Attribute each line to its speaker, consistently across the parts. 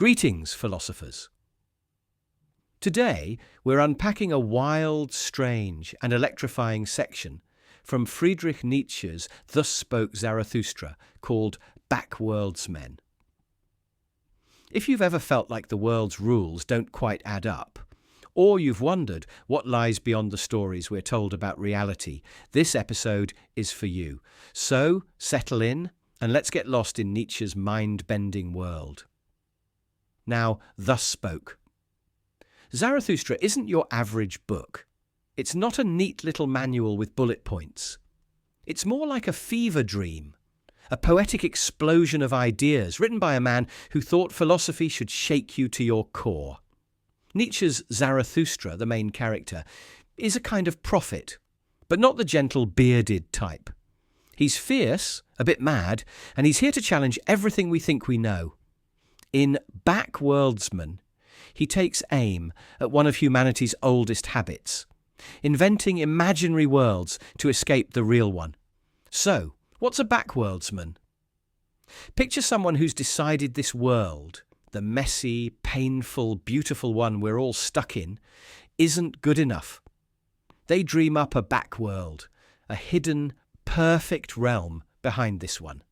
Speaker 1: Greetings, philosophers. Today, we're unpacking a wild, strange, and electrifying section from Friedrich Nietzsche's Thus Spoke Zarathustra, called Backworldsmen. If you've ever felt like the world's rules don't quite add up, or you've wondered what lies beyond the stories we're told about reality, this episode is for you. So, settle in, and let's get lost in Nietzsche's mind-bending world. Now, Thus Spoke. Zarathustra isn't your average book. It's not a neat little manual with bullet points. It's more like a fever dream, a poetic explosion of ideas written by a man who thought philosophy should shake you to your core. Nietzsche's Zarathustra, the main character, is a kind of prophet, but not the gentle bearded type. He's fierce, a bit mad, and he's here to challenge everything we think we know. In Backworldsmen, he takes aim at one of humanity's oldest habits, inventing imaginary worlds to escape the real one. So, what's a backworldsman? Picture someone who's decided this world, the messy, painful, beautiful one we're all stuck in, isn't good enough. They dream up a backworld, a hidden, perfect realm behind this one.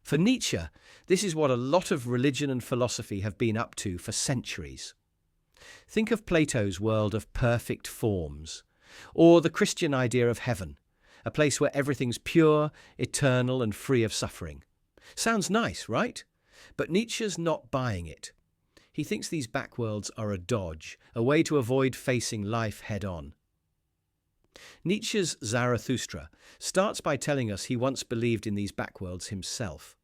Speaker 1: For Nietzsche, this is what a lot of religion and philosophy have been up to for centuries. Think of Plato's world of perfect forms, or the Christian idea of heaven, a place where everything's pure, eternal, and free of suffering. Sounds nice, right? But Nietzsche's not buying it. He thinks these backworlds are a dodge, a way to avoid facing life head-on. Nietzsche's Zarathustra starts by telling us he once believed in these backworlds himself.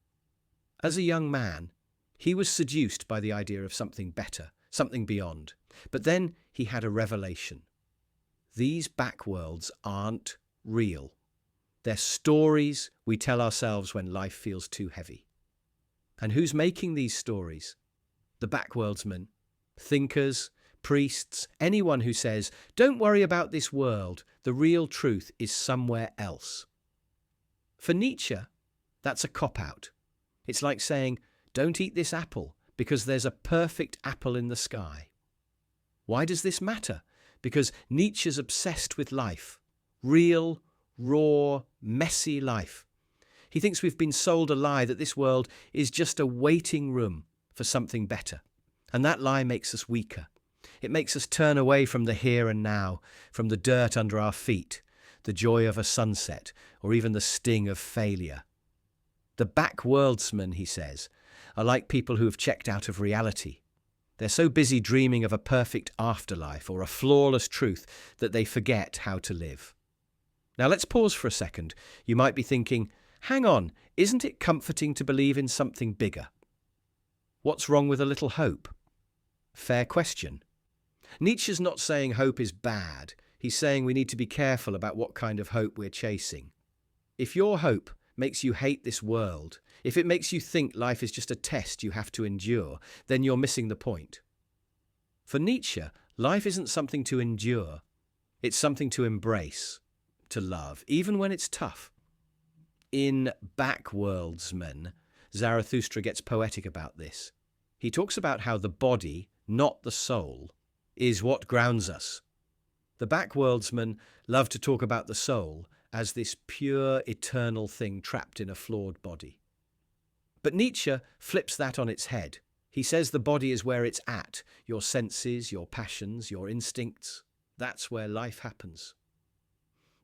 Speaker 1: As a young man, he was seduced by the idea of something better, something beyond. But then he had a revelation. These backworlds aren't real. They're stories we tell ourselves when life feels too heavy. And who's making these stories? The backworldsmen, thinkers, priests, anyone who says, don't worry about this world, the real truth is somewhere else. For Nietzsche, that's a cop-out. It's like saying, don't eat this apple because there's a perfect apple in the sky. Why does this matter? Because Nietzsche's obsessed with life. Real, raw, messy life. He thinks we've been sold a lie that this world is just a waiting room for something better. And that lie makes us weaker. It makes us turn away from the here and now, from the dirt under our feet, the joy of a sunset, or even the sting of failure. The backworldsmen, he says, are like people who have checked out of reality. They're so busy dreaming of a perfect afterlife or a flawless truth that they forget how to live. Now let's pause for a second. You might be thinking, hang on, isn't it comforting to believe in something bigger? What's wrong with a little hope? Fair question. Nietzsche's not saying hope is bad. He's saying we need to be careful about what kind of hope we're chasing. If your hope makes you hate this world, if it makes you think life is just a test you have to endure, then you're missing the point. For Nietzsche, life isn't something to endure. It's something to embrace, to love, even when it's tough. In Backworldsmen, Zarathustra gets poetic about this. He talks about how the body, not the soul, is what grounds us. The backworldsmen love to talk about the soul as this pure, eternal thing trapped in a flawed body. But Nietzsche flips that on its head. He says the body is where it's at, your senses, your passions, your instincts. That's where life happens.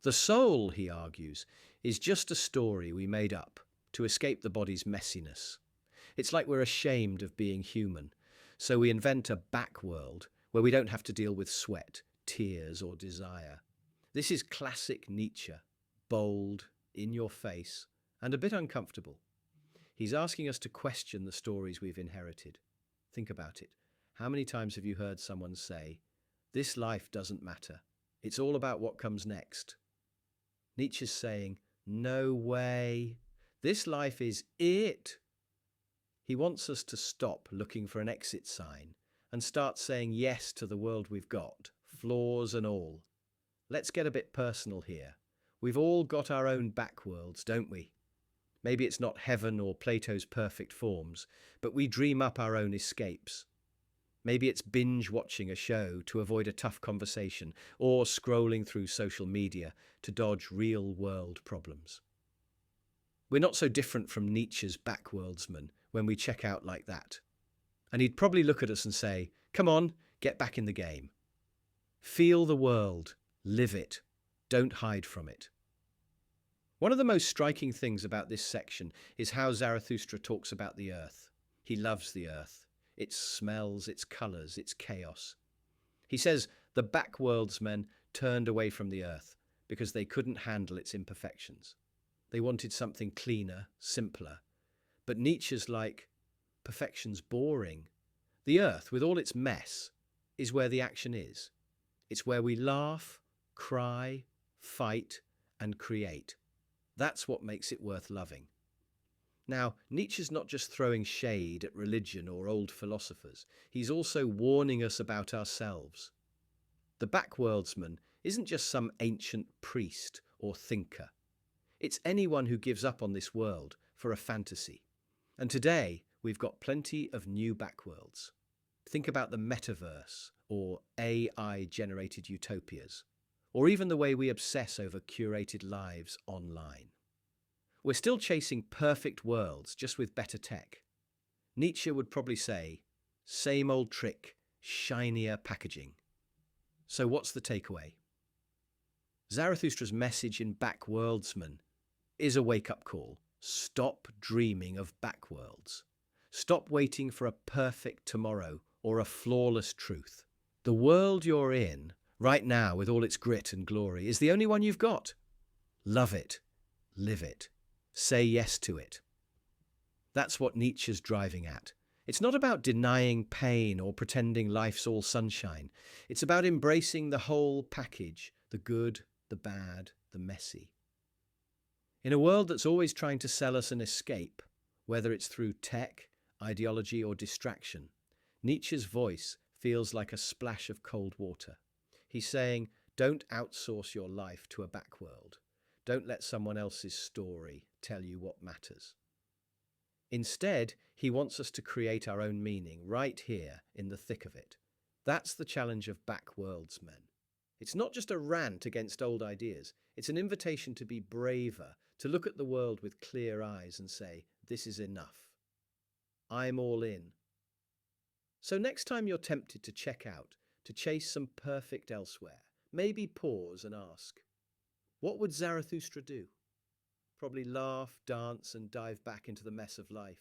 Speaker 1: The soul, he argues, is just a story we made up to escape the body's messiness. It's like we're ashamed of being human, so we invent a backworld where we don't have to deal with sweat, tears, or desire. This is classic Nietzsche, bold, in your face, and a bit uncomfortable. He's asking us to question the stories we've inherited. Think about it. How many times have you heard someone say, this life doesn't matter. It's all about what comes next. Nietzsche's saying, no way. This life is it. He wants us to stop looking for an exit sign and start saying yes to the world we've got, flaws and all. Let's get a bit personal here. We've all got our own backworlds, don't we? Maybe it's not heaven or Plato's perfect forms, but we dream up our own escapes. Maybe it's binge watching a show to avoid a tough conversation, or scrolling through social media to dodge real world problems. We're not so different from Nietzsche's Backworldsmen when we check out like that. And he'd probably look at us and say, "Come on, get back in the game. Feel the world, live it, don't hide from it." One of the most striking things about this section is how Zarathustra talks about the earth. He loves the earth, its smells, its colours, its chaos. He says the Backworldsmen turned away from the earth because they couldn't handle its imperfections. They wanted something cleaner, simpler. But Nietzsche's like, perfection's boring. The earth, with all its mess, is where the action is. It's where we laugh, cry, fight, and create. That's what makes it worth loving. Now, Nietzsche's not just throwing shade at religion or old philosophers. He's also warning us about ourselves. The Backworldsman isn't just some ancient priest or thinker. It's anyone who gives up on this world for a fantasy. And today, we've got plenty of new backworlds. Think about the metaverse or AI-generated utopias, or even the way we obsess over curated lives online. We're still chasing perfect worlds, just with better tech. Nietzsche would probably say, same old trick, shinier packaging. So what's the takeaway? Zarathustra's message in Backworldsmen is a wake-up call. Stop dreaming of backworlds. Stop waiting for a perfect tomorrow or a flawless truth. The world you're in, right now, with all its grit and glory, is the only one you've got. Love it. Live it. Say yes to it. That's what Nietzsche's driving at. It's not about denying pain or pretending life's all sunshine. It's about embracing the whole package, the good, the bad, the messy. In a world that's always trying to sell us an escape, whether it's through tech, ideology, or distraction, Nietzsche's voice feels like a splash of cold water. He's saying, don't outsource your life to a backworld. Don't let someone else's story tell you what matters. Instead, he wants us to create our own meaning right here in the thick of it. That's the challenge of Backworldsmen. It's not just a rant against old ideas. It's an invitation to be braver, to look at the world with clear eyes and say, this is enough. I'm all in. So next time you're tempted to check out, to chase some perfect elsewhere, maybe pause and ask, what would Zarathustra do? Probably laugh, dance, and dive back into the mess of life.